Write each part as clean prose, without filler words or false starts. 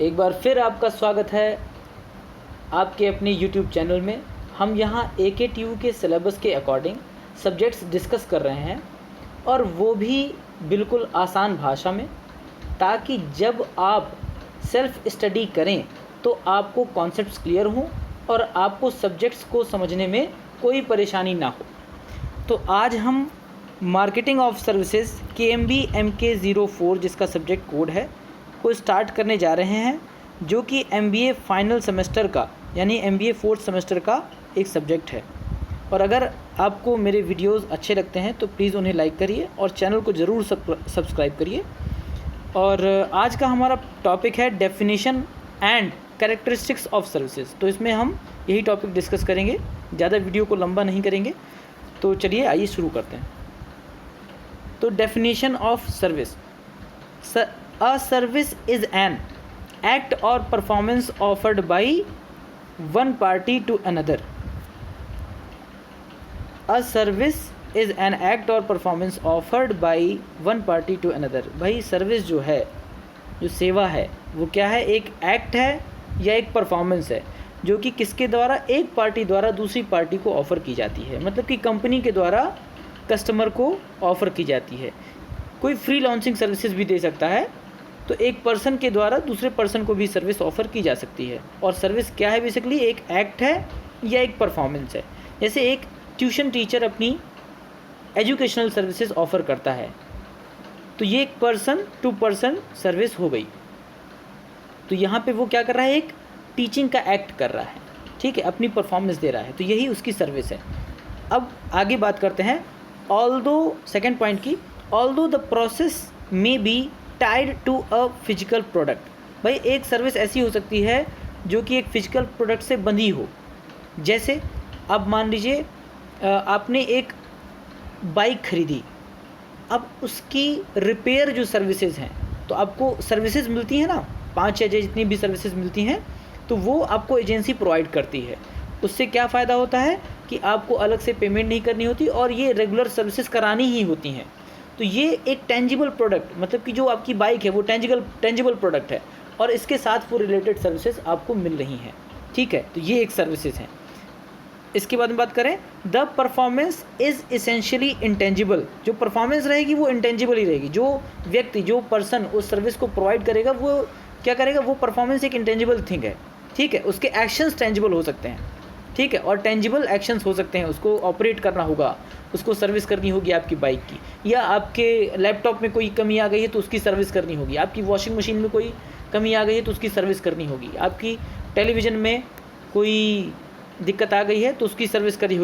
एक बार फिर आपका स्वागत है आपके अपने YouTube चैनल में। हम यहाँ AKTU के सिलेबस के अकॉर्डिंग सब्जेक्ट्स डिस्कस कर रहे हैं और वो भी बिल्कुल आसान भाषा में, ताकि जब आप सेल्फ स्टडी करें तो आपको कॉन्सेप्ट्स क्लियर हों और आपको सब्जेक्ट्स को समझने में कोई परेशानी ना हो। तो आज हम marketing of services KMB MK04 जिसका सब्जेक्ट कोड है को स्टार्ट करने जा रहे हैं, जो कि MBA फाइनल सेमेस्टर का यानी MBA फोर्थ सेमेस्टर का एक सब्जेक्ट है। और अगर आपको मेरे वीडियोस अच्छे लगते हैं तो प्लीज़ उन्हें लाइक करिए और चैनल को ज़रूर सब्सक्राइब करिए। और आज का हमारा टॉपिक है definition and characteristics of services. तो इसमें हम यही टॉपिक डिस्कस करेंगे, ज़्यादा वीडियो को लंबा नहीं करेंगे। तो चलिए आइए शुरू करते हैं। तो definition of service, a service is an act or performance offered by one party to another. A service is an act or performance offered by one party to another. भाई सर्विस जो है, जो सेवा है, वो क्या है? एक एक्ट है या एक परफॉर्मेंस है जो कि किसके द्वारा? एक पार्टी द्वारा दूसरी पार्टी को ऑफ़र की जाती है। मतलब कि कंपनी के द्वारा कस्टमर को ऑफ़र की जाती है। कोई फ्री लॉन्चिंग सर्विसेज भी दे सकता है, तो एक पर्सन के द्वारा दूसरे पर्सन को भी सर्विस ऑफ़र की जा सकती है। और सर्विस क्या है? बेसिकली एक एक्ट है या एक परफॉर्मेंस है। जैसे एक ट्यूशन टीचर अपनी एजुकेशनल सर्विसेज ऑफ़र करता है, तो ये एक पर्सन टू पर्सन सर्विस हो गई। तो यहाँ पे वो क्या कर रहा है? एक टीचिंग का एक्ट कर रहा है, ठीक है, अपनी परफॉर्मेंस दे रहा है, तो यही उसकी सर्विस है। अब आगे बात करते हैं ऑल्दो, सेकेंड पॉइंट की, although the process may be tied to a physical product. भाई एक सर्विस ऐसी हो सकती है जो कि एक फिजिकल प्रोडक्ट से बंधी हो। जैसे अब मान लीजिए आपने एक बाइक खरीदी, अब उसकी रिपेयर जो सर्विसेज हैं, तो आपको सर्विसेज मिलती हैं ना, 5 या जितनी भी सर्विसेज मिलती हैं, तो वो आपको एजेंसी प्रोवाइड करती है। उससे क्या फ़ायदा होता है कि आपको अलग से पेमेंट नहीं करनी होती और ये रेगुलर सर्विसेज करानी ही होती हैं। तो ये एक टेंजिबल प्रोडक्ट, मतलब कि जो आपकी बाइक है वो टेंजिबल प्रोडक्ट है और इसके साथ वो रिलेटेड सर्विसेज आपको मिल रही हैं, ठीक है। तो ये एक सर्विसेज हैं। इसके बाद में बात करें, the performance is essentially intangible. जो परफॉर्मेंस रहेगी वो इंटेंजिबल ही रहेगी। जो व्यक्ति, जो पर्सन उस सर्विस को प्रोवाइड करेगा वो क्या करेगा? वो परफॉर्मेंस एक इंटेंजिबल थिंग है, ठीक है। उसके एक्शंस टेंजिबल हो सकते हैं, ठीक है, और टेंजिबल एक्शंस हो सकते हैं। उसको ऑपरेट करना होगा, उसको सर्विस करनी होगी आपकी बाइक की, या आपके लैपटॉप में कोई कमी आ गई है तो उसकी सर्विस करनी होगी, आपकी वॉशिंग मशीन में कोई कमी आ गई है तो उसकी सर्विस करनी होगी, आपकी टेलीविज़न में कोई दिक्कत आ गई है तो उसकी सर्विस करनी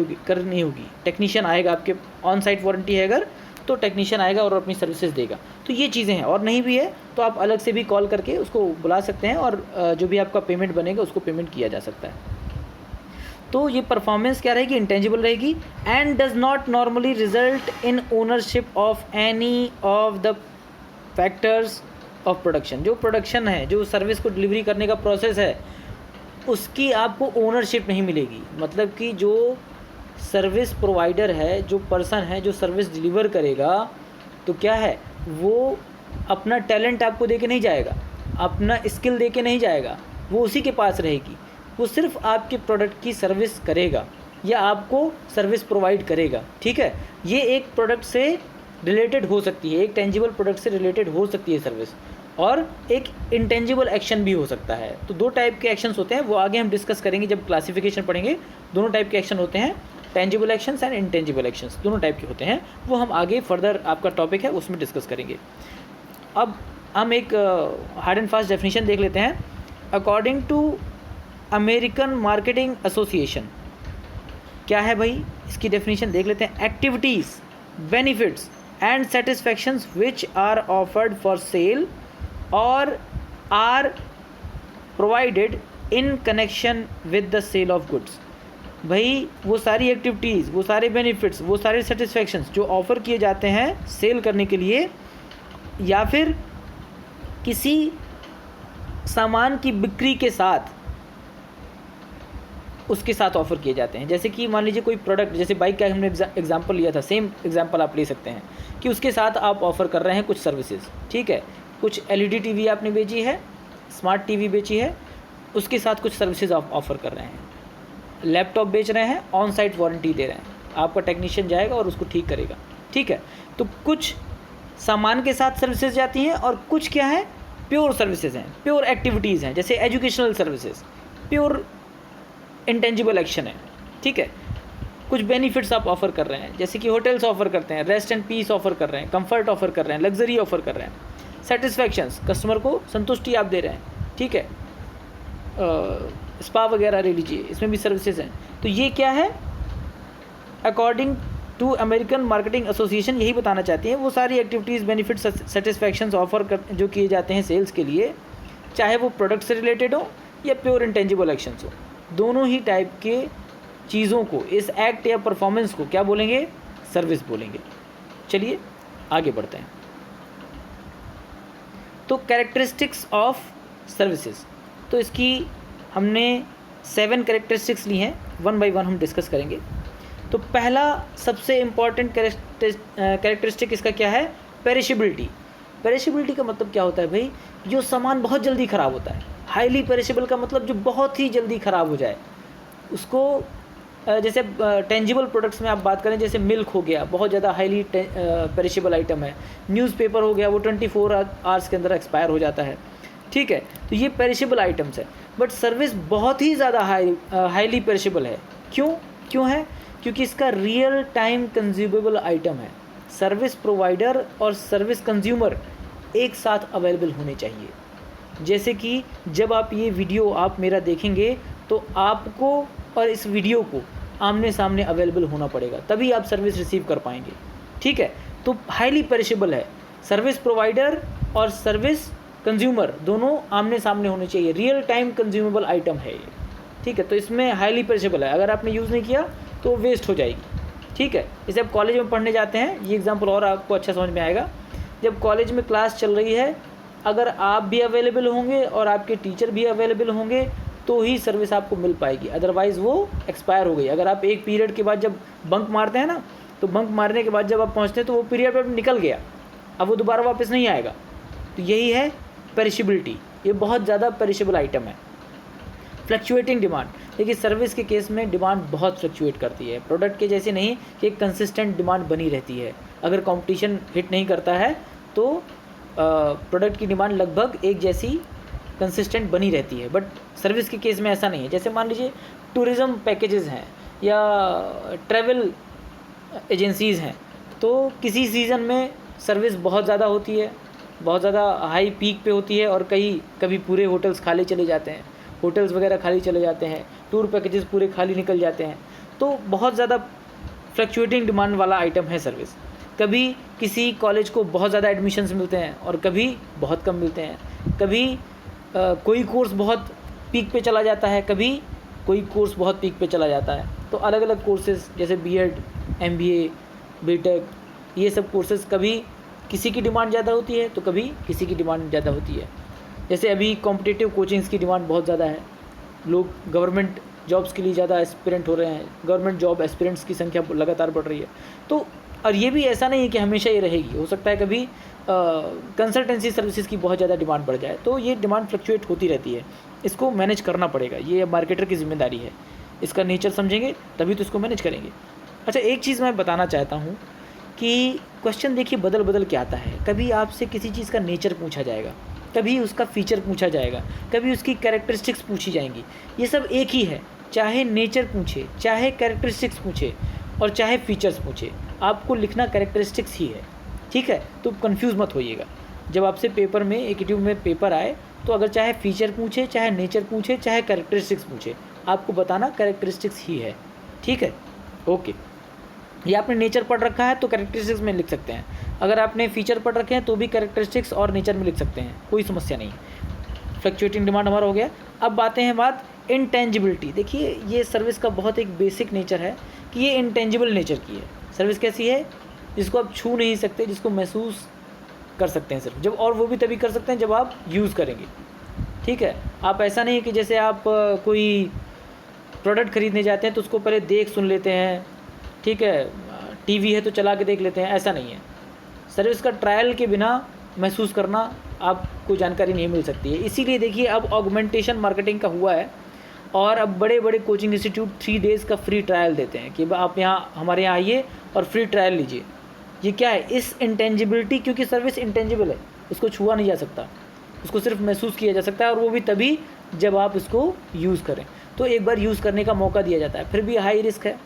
होगी। टेक्नीशियन आएगा, आपके ऑन साइट वारंटी है अगर, तो टेक्नीशियन आएगा और अपनी सर्विसेज देगा। तो ये चीज़ें हैं। और नहीं भी है तो आप अलग से भी कॉल करके उसको बुला सकते हैं और जो भी आपका पेमेंट बनेगा उसको पेमेंट किया जा सकता है। तो ये परफॉर्मेंस क्या रहेगी? इंटेंजिबल रहेगी। And does not normally result in ownership of any of the factors of production. जो प्रोडक्शन है, जो सर्विस को डिलीवरी करने का प्रोसेस है, उसकी आपको ओनरशिप नहीं मिलेगी। मतलब कि जो सर्विस प्रोवाइडर है, जो पर्सन है जो सर्विस डिलीवर करेगा, तो क्या है, वो अपना टैलेंट आपको दे के नहीं जाएगा, अपना स्किल दे के नहीं जाएगा, वो उसी के पास रहेगी। वो सिर्फ आपके प्रोडक्ट की सर्विस करेगा या आपको सर्विस प्रोवाइड करेगा, ठीक है। ये एक प्रोडक्ट से रिलेटेड हो सकती है, एक टेंजिबल प्रोडक्ट से रिलेटेड हो सकती है सर्विस, और एक इंटेंजिबल एक्शन भी हो सकता है। तो दो टाइप के एक्शंस होते हैं, वो आगे हम डिस्कस करेंगे जब क्लासिफिकेशन पढ़ेंगे। दोनों टाइप के एक्शन होते हैं, tangible actions and intangible actions, दोनों टाइप के होते हैं। वो हम आगे फर्दर, आपका टॉपिक है उसमें डिस्कस करेंगे। अब हम एक हार्ड एंड फास्ट डेफिनेशन देख लेते हैं। According to American marketing association, क्या है भाई? इसकी डेफिनेशन देख लेते हैं। Activities, benefits and satisfactions which are offered for sale or are provided in connection with the sale of goods. भाई वो सारी एक्टिविटीज़, वो सारे बेनिफिट्स, वो सारे सेटिस्फैक्शंस जो ऑफ़र किए जाते हैं सेल करने के लिए या फिर किसी सामान की बिक्री के साथ, उसके साथ ऑफ़र किए जाते हैं। जैसे कि मान लीजिए कोई प्रोडक्ट, जैसे बाइक का हमने एग्जांपल लिया था, सेम एग्जांपल आप ले सकते हैं कि उसके साथ आप ऑफ़र कर रहे हैं कुछ सर्विसेज, ठीक है। कुछ LED टीवी आपने भेजी है स्मार्ट टीवी बेची है, उसके साथ कुछ सर्विसेज ऑफ़र कर रहे हैं। लैपटॉप बेच रहे हैं, ऑन साइट वारंटी दे रहे हैं, आपका टेक्नीशियन जाएगा और उसको ठीक करेगा। ठीक है, तो कुछ सामान के साथ सर्विसेज जाती हैं और कुछ क्या है, प्योर सर्विसेज हैं, प्योर एक्टिविटीज़ हैं, जैसे educational services, pure intangible action है। ठीक है, कुछ बेनिफिट्स आप ऑफ़र कर रहे हैं, जैसे कि होटल्स ऑफ़र करते हैं, रेस्ट एंड पीस ऑफ़र कर रहे हैं, कंफर्ट ऑफ़र कर रहे हैं, लग्जरी ऑफ़र कर रहे हैं, सेटिस्फैक्शंस, कस्टमर को संतुष्टि आप दे रहे हैं। ठीक है, स्पा वगैरह ले लीजिए, इसमें भी सर्विसेज हैं। तो ये क्या है, according to American marketing association यही बताना चाहती हैं, वो सारी एक्टिविटीज़, बेनिफिट, सेटिस्फैक्शंस ऑफ़र कर जो किए जाते हैं सेल्स के लिए, चाहे वो प्रोडक्ट से रिलेटेड हो या प्योर इंटेंजिबल एक्शंस हो, दोनों ही टाइप के चीज़ों को, इस एक्ट या परफॉर्मेंस को क्या बोलेंगे, सर्विस बोलेंगे। चलिए आगे बढ़ते हैं। तो कैरेक्टरिस्टिक्स ऑफ सर्विसेज, तो इसकी हमने 7 कैरेक्टरिस्टिक्स ली हैं, 1 बाय 1 हम डिस्कस करेंगे। तो पहला सबसे इम्पॉर्टेंट कैरेक्टरिस्टिक इसका क्या है, पेरिशेबिलिटी। पेरिशेबिलिटी का मतलब क्या होता है भाई, जो सामान बहुत जल्दी ख़राब होता है। हाईली पेरिशेबल का मतलब जो बहुत ही जल्दी ख़राब हो जाए, उसको जैसे टेंजिबल प्रोडक्ट्स में आप बात करें, जैसे मिल्क हो गया, बहुत ज़्यादा हाईली पेरिशेबल आइटम है। न्यूज़पेपर हो गया, वो 24 आवर्स के अंदर एक्सपायर हो जाता है। ठीक है, तो ये पेरिशेबल आइटम्स है। बट सर्विस बहुत ही ज़्यादा हाईली पेरिशेबल है। क्यों है, क्योंकि इसका रियल टाइम कंज्यूमेबल आइटम है। सर्विस प्रोवाइडर और सर्विस कंज्यूमर एक साथ अवेलेबल होने चाहिए। जैसे कि जब आप ये वीडियो आप मेरा देखेंगे, तो आपको और इस वीडियो को आमने सामने अवेलेबल होना पड़ेगा, तभी आप सर्विस रिसीव कर पाएंगे। ठीक है, तो हाईली पेरिशेबल है। सर्विस प्रोवाइडर और सर्विस कंज्यूमर दोनों आमने सामने होने चाहिए, रियल टाइम कंज्यूमेबल आइटम है ये। ठीक है, तो इसमें हाईली पेरिशेबल है, अगर आपने यूज़ नहीं किया तो वेस्ट हो जाएगी। ठीक है, जैसे आप कॉलेज में पढ़ने जाते हैं, ये एग्जाम्पल और आपको अच्छा समझ में आएगा। जब कॉलेज में क्लास चल रही है, अगर आप भी अवेलेबल होंगे और आपके टीचर भी अवेलेबल होंगे तो ही सर्विस आपको मिल पाएगी, अदरवाइज़ वो एक्सपायर हो गई। अगर आप एक पीरियड के बाद जब बंक मारते हैं ना, तो बंक मारने के बाद जब आप पहुंचते हैं तो वो पीरियड पर निकल गया, अब वो दोबारा वापस नहीं आएगा। तो यही है पेरिशेबिलिटी, ये बहुत ज़्यादा पेरिशेबल आइटम है। फ्लक्चुएटिंग डिमांड, देखिए सर्विस के केस में डिमांड बहुत फ्लक्चुएट करती है, प्रोडक्ट के जैसे नहीं कि एक कंसिस्टेंट डिमांड बनी रहती है। अगर कंपटीशन हिट नहीं करता है तो प्रोडक्ट की डिमांड लगभग एक जैसी कंसिस्टेंट बनी रहती है। बट सर्विस के केस में ऐसा नहीं है। जैसे मान लीजिए टूरिज़्म पैकेजेस हैं या ट्रैवल एजेंसीज़ हैं, तो किसी सीज़न में सर्विस बहुत ज़्यादा होती है, बहुत ज़्यादा हाई पीक पे होती है, और कभी पूरे होटल्स खाली चले जाते हैं, होटल्स वगैरह खाली चले जाते हैं, टूर पैकेजेस पूरे खाली निकल जाते हैं। तो बहुत ज़्यादा फ्लक्चुएटिंग डिमांड वाला आइटम है सर्विस। कभी किसी कॉलेज को बहुत ज़्यादा एडमिशन्स मिलते हैं और कभी बहुत कम मिलते हैं। कभी कोई कोर्स बहुत पीक पे चला जाता है, कभी कोई कोर्स बहुत पीक पे चला जाता है। तो अलग अलग कोर्सेज़ जैसे बीएड, एमबीए, बीटेक, ये सब कोर्सेज़ कभी किसी की डिमांड ज़्यादा होती है तो कभी किसी की डिमांड ज़्यादा होती है। जैसे अभी कॉम्पिटिटिव कोचिंग्स की डिमांड बहुत ज़्यादा है, लोग गवर्नमेंट जॉब्स के लिए ज़्यादा एस्पिरेंट हो रहे हैं, गवर्नमेंट जॉब एस्पिरेंट्स की संख्या लगातार बढ़ रही है। तो और ये भी ऐसा नहीं है कि हमेशा ये रहेगी, हो सकता है कभी कंसल्टेंसी सर्विसेज की बहुत ज़्यादा डिमांड बढ़ जाए। तो ये डिमांड फ्लक्चुएट होती रहती है, इसको मैनेज करना पड़ेगा, ये मार्केटर की जिम्मेदारी है। इसका नेचर समझेंगे तभी तो इसको मैनेज करेंगे। अच्छा, एक चीज़ मैं बताना चाहता हूँ कि क्वेश्चन देखिए बदल के आता है। कभी आपसे किसी चीज़ का नेचर पूछा जाएगा, कभी उसका फ़ीचर पूछा जाएगा, कभी उसकी कैरेक्टरिस्टिक्स पूछी जाएंगी। ये सब एक ही है, चाहे नेचर पूछे, चाहे कैरेक्टरिस्टिक्स पूछे और चाहे फ़ीचर्स पूछे, आपको लिखना कैरेक्टरिस्टिक्स ही है। ठीक है, तो कंफ्यूज मत होइएगा। जब आपसे पेपर में एकेटिव में पेपर आए तो अगर चाहे फ़ीचर पूछे, चाहे नेचर पूछे, चाहे कैरेक्टरिस्टिक्स पूछे, आपको बताना कैरेक्टरिस्टिक्स ही है। ठीक है, ओके। ये आपने नेचर पढ़ रखा है तो कैरेक्टरिस्टिक्स में लिख सकते हैं, अगर आपने फ़ीचर पढ़ रखे हैं तो भी कैरेक्टरिस्टिक्स और नेचर में लिख सकते हैं, कोई समस्या नहीं। फ्लक्चुएटिंग डिमांड हमारा हो गया। अब आते हैं बात इंटेंजिबिलिटी। देखिए ये सर्विस का बहुत एक बेसिक नेचर है कि ये इंटेंजिबल नेचर की है। सर्विस कैसी है, जिसको आप छू नहीं सकते, जिसको महसूस कर सकते हैं सिर्फ, जब, और वो भी तभी कर सकते हैं जब आप यूज़ करेंगे। ठीक है, आप ऐसा नहीं है कि जैसे आप कोई प्रोडक्ट ख़रीदने जाते हैं तो उसको पहले देख सुन लेते हैं, ठीक है, टीवी है तो चला के देख लेते हैं, ऐसा नहीं है। सर्विस का ट्रायल के बिना महसूस करना आपको जानकारी नहीं मिल सकती है। इसीलिए देखिए अब ऑगमेंटेशन मार्केटिंग का हुआ है और अब बड़े बड़े कोचिंग इंस्टीट्यूट 3 डेज़ का फ्री ट्रायल देते हैं कि आप यहाँ हमारे यहाँ आइए और फ्री ट्रायल लीजिए। ये क्या है, इस इंटेंजिबिलिटी, क्योंकि सर्विस इंटेंजिबल है, उसको छुआ नहीं जा सकता, उसको सिर्फ महसूस किया जा सकता है, और वो भी तभी जब आप इसको यूज़ करें। तो एक बार यूज़ करने का मौका दिया जाता है, फिर भी हाई रिस्क है।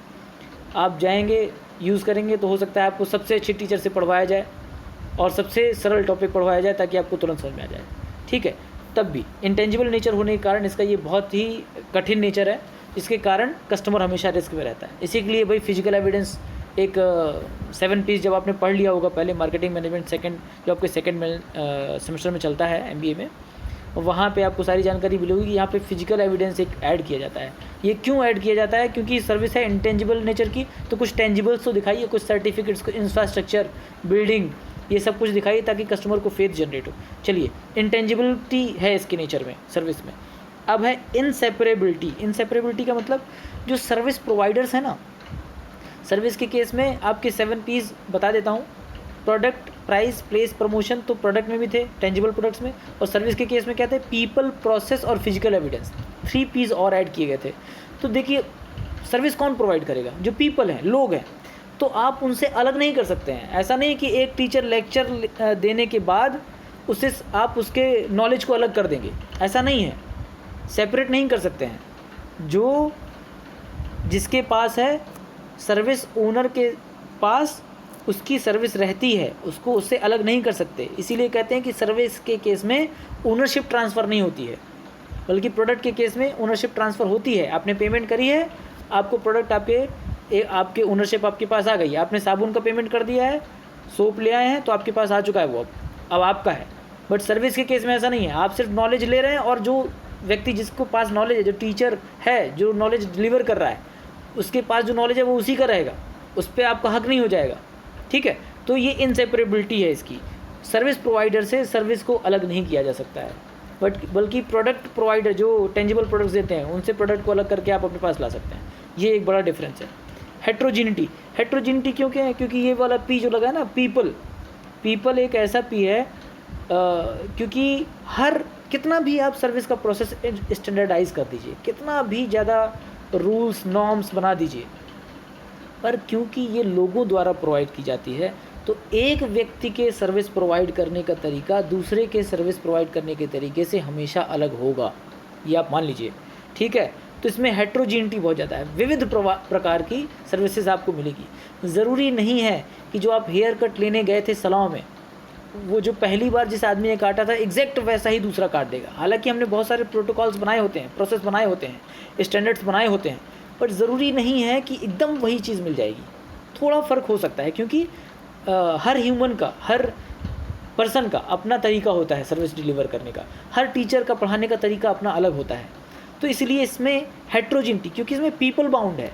आप जाएंगे, यूज़ करेंगे तो हो सकता है आपको सबसे अच्छे टीचर से पढ़वाया जाए और सबसे सरल टॉपिक पढ़वाया जाए ताकि आपको तुरंत समझ में आ जाए, ठीक है। तब भी इंटेंजिबल नेचर होने के कारण इसका ये बहुत ही कठिन नेचर है, इसके कारण कस्टमर हमेशा रिस्क में रहता है। इसी के लिए भाई फिजिकल एविडेंस एक 7 पीस जब आपने पढ़ लिया होगा पहले, मार्केटिंग मैनेजमेंट सेकंड जो आपके सेकंड सेमेस्टर में चलता है MBA में, वहाँ पे आपको सारी जानकारी मिलेगी कि यहाँ पे फिजिकल एविडेंस एक ऐड किया जाता है। ये क्यों ऐड किया जाता है, क्योंकि सर्विस है इंटेंजिबल नेचर की, तो कुछ टेंजिबल्स तो दिखाइए, कुछ सर्टिफिकेट्स, कुछ इंफ्रास्ट्रक्चर, बिल्डिंग, ये सब कुछ दिखाइए ताकि कस्टमर को फेथ जनरेट हो। चलिए, इंटेंजिबिलिटी है इसके नेचर में, सर्विस में। अब है इनसेपरेबिलिटी। इनसेपरेबिलिटी का मतलब जो सर्विस प्रोवाइडर्स हैं ना, सर्विस के केस में आपके 7 पीस बता देता हूँ, प्रोडक्ट, प्राइस, प्लेस, प्रमोशन, तो प्रोडक्ट में भी थे, टेंजिबल प्रोडक्ट्स में, और सर्विस के केस में क्या थे, पीपल, प्रोसेस और फिजिकल एविडेंस, 3 पीस और ऐड किए गए थे। तो देखिए सर्विस कौन प्रोवाइड करेगा, जो पीपल हैं, लोग हैं, तो आप उनसे अलग नहीं कर सकते हैं। ऐसा नहीं कि एक टीचर लेक्चर देने के बाद उससे आप उसके नॉलेज को अलग कर देंगे, ऐसा नहीं है, सेपरेट नहीं कर सकते हैं। जो जिसके पास है, सर्विस ओनर के पास उसकी सर्विस रहती है, उसको उससे अलग नहीं कर सकते। इसीलिए कहते हैं कि सर्विस के केस में ओनरशिप ट्रांसफ़र नहीं होती है, बल्कि प्रोडक्ट के केस में ओनरशिप ट्रांसफ़र होती है। आपने पेमेंट करी है, आपको प्रोडक्ट आपके ओनरशिप आपके पास आ गई है। आपने साबुन का पेमेंट कर दिया है, सोप ले आए हैं, तो आपके पास आ चुका है, वो अब आपका है। बट सर्विस के केस में ऐसा नहीं है, आप सिर्फ नॉलेज ले रहे हैं, और जो व्यक्ति जिसको पास नॉलेज है, जो टीचर है, जो नॉलेज डिलीवर कर रहा है, उसके पास जो नॉलेज है वो उसी का रहेगा, उस पर आपका हक नहीं हो जाएगा, ठीक है। तो ये इनसेपरेबिलिटी है इसकी, सर्विस प्रोवाइडर से सर्विस को अलग नहीं किया जा सकता है, बल्कि प्रोडक्ट प्रोवाइडर जो टेंजिबल प्रोडक्ट्स देते हैं उनसे प्रोडक्ट को अलग करके आप अपने पास ला सकते हैं। ये एक बड़ा डिफरेंस है। हेट्रोजिनिटी, हेट्रोजिनिटी क्यों क्या है, क्योंकि ये वाला पी जो लगा है ना, पीपल एक ऐसा पी है, क्योंकि हर कितना भी आप सर्विस का प्रोसेस स्टैंडर्डाइज कर दीजिए, कितना भी ज़्यादा रूल्स नॉर्म्स बना दीजिए, पर क्योंकि ये लोगों द्वारा प्रोवाइड की जाती है, तो एक व्यक्ति के सर्विस प्रोवाइड करने का तरीका दूसरे के सर्विस प्रोवाइड करने के तरीके से हमेशा अलग होगा, ये आप मान लीजिए, ठीक है। तो इसमें हेट्रोजीनिटी बहुत ज़्यादा है, विविध प्रकार की सर्विसेज आपको मिलेगी। ज़रूरी नहीं है कि जो आप हेयर कट लेने गए थे सलाह में, वो जो पहली बार जिस आदमी ने काटा था एग्जैक्ट वैसा ही दूसरा काट देगा। हालांकि हमने बहुत सारे प्रोटोकॉल्स बनाए होते हैं, प्रोसेस बनाए होते हैं, स्टैंडर्ड्स बनाए होते हैं, बट ज़रूरी नहीं है कि एकदम वही चीज़ मिल जाएगी, थोड़ा फ़र्क हो सकता है, क्योंकि हर ह्यूमन का, हर पर्सन का अपना तरीका होता है सर्विस डिलीवर करने का, हर टीचर का पढ़ाने का तरीका अपना अलग होता है। तो इसलिए इसमें हेट्रोजिनिटी, क्योंकि इसमें पीपल बाउंड है,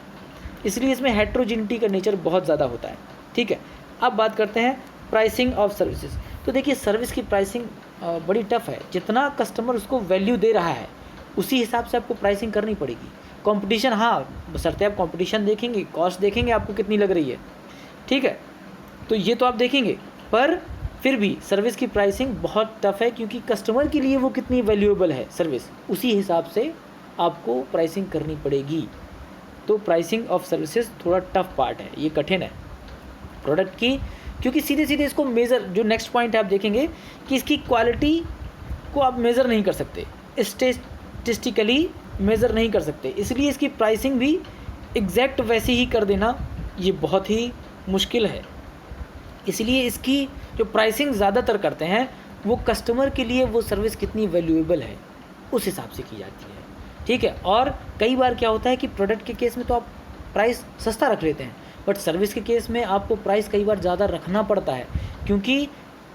इसलिए इसमें हेट्रोजिनिटी का नेचर बहुत ज़्यादा होता है, ठीक है। अब बात करते हैं प्राइसिंग ऑफ सर्विसेज। तो देखिए सर्विस की प्राइसिंग बड़ी टफ है, जितना कस्टमर उसको वैल्यू दे रहा है उसी हिसाब से आपको प्राइसिंग करनी पड़ेगी। कंपटीशन, हाँ, बशर्ते आप कंपटीशन देखेंगे, कॉस्ट देखेंगे आपको कितनी लग रही है, ठीक है, तो ये तो आप देखेंगे, पर फिर भी सर्विस की प्राइसिंग बहुत टफ है, क्योंकि कस्टमर के लिए वो कितनी वैल्यूएबल है सर्विस, उसी हिसाब से आपको प्राइसिंग करनी पड़ेगी। तो प्राइसिंग ऑफ सर्विसेज थोड़ा टफ पार्ट है, ये कठिन है प्रोडक्ट की, क्योंकि सीधे सीधे इसको मेज़र, जो नेक्स्ट पॉइंट आप देखेंगे कि इसकी क्वालिटी को आप मेज़र नहीं कर सकते, स्टैटिस्टिकली मेज़र नहीं कर सकते, इसलिए इसकी प्राइसिंग भी एग्जैक्ट वैसी ही कर देना ये बहुत ही मुश्किल है। इसलिए इसकी जो प्राइसिंग ज़्यादातर करते हैं वो कस्टमर के लिए वो सर्विस कितनी वैल्यूएबल है उस हिसाब से की जाती है, ठीक है। और कई बार क्या होता है कि प्रोडक्ट के केस में तो आप प्राइस सस्ता रख लेते हैं, बट सर्विस के केस में आपको प्राइस कई बार ज़्यादा रखना पड़ता है, क्योंकि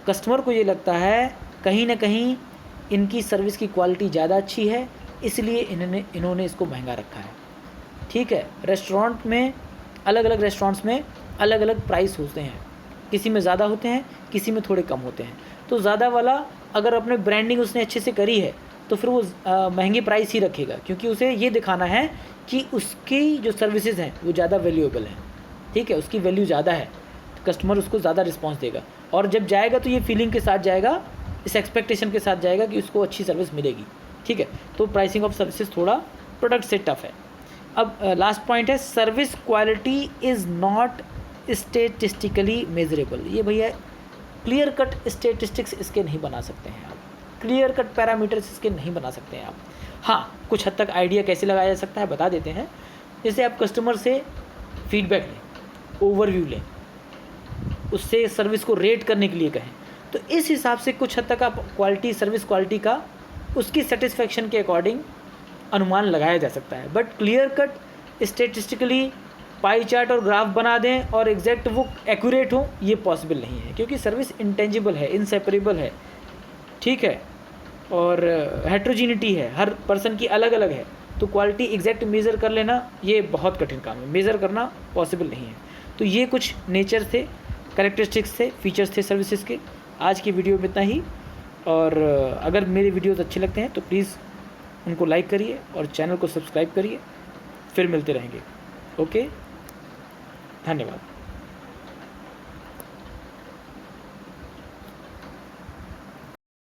कस्टमर को ये लगता है कहीं ना कहीं इनकी सर्विस की क्वालिटी ज़्यादा अच्छी है, इसलिए इन्होंने इसको महंगा रखा है, ठीक है। रेस्टोरेंट में, अलग अलग रेस्टोरेंट्स में अलग अलग प्राइस होते हैं, किसी में ज़्यादा होते हैं, किसी में थोड़े कम होते हैं। तो ज़्यादा वाला अगर अपने ब्रांडिंग उसने अच्छे से करी है तो फिर वो महंगी प्राइस ही रखेगा, क्योंकि उसे ये दिखाना है कि उसकी जो सर्विसेज हैं वो ज़्यादा वैल्यूएबल हैं, ठीक है, उसकी वैल्यू ज़्यादा है, तो कस्टमर उसको ज़्यादा रिस्पॉन्स देगा। और जब जाएगा तो ये फीलिंग के साथ जाएगा इस एक्सपेक्टेशन के साथ जाएगा कि उसको अच्छी सर्विस मिलेगी, ठीक है। तो प्राइसिंग ऑफ सर्विसेज थोड़ा प्रोडक्ट से टफ है। अब लास्ट पॉइंट है, service quality is not statistically measurable. ये भैया क्लियर कट स्टेटिस्टिक्स इसके नहीं बना सकते हैं आप, क्लियर कट पैरामीटर्स इसके नहीं बना सकते हैं आप। हाँ, कुछ हद तक आइडिया कैसे लगाया जा सकता है बता देते हैं। जैसे आप कस्टमर से फीडबैक लें, ओवरव्यू लें, उससे सर्विस को रेट करने के लिए कहें, तो इस हिसाब से कुछ हद तक आप क्वालिटी, सर्विस क्वालिटी का उसकी सेटिस्फेक्शन के अकॉर्डिंग अनुमान लगाया जा सकता है। But clear cut statistically pie chart और ग्राफ बना दें और एग्जैक्ट वो एक्यूरेट हो, ये पॉसिबल नहीं है, क्योंकि सर्विस इंटेंजिबल है, इनसेपरेबल है, ठीक है, और हेट्रोजीनिटी है, हर पर्सन की अलग अलग है। तो क्वालिटी एग्जैक्ट मेज़र कर लेना ये बहुत कठिन काम है, मेज़र करना पॉसिबल नहीं है। तो ये कुछ नेचर थे, कैरेक्टरिस्टिक्स थे, फीचर्स थे सर्विसेज के। आज की वीडियो में इतना ही, और अगर मेरे वीडियोस अच्छे लगते हैं तो प्लीज़ उनको लाइक करिए और चैनल को सब्सक्राइब करिए। फिर मिलते रहेंगे। ओके, धन्यवाद।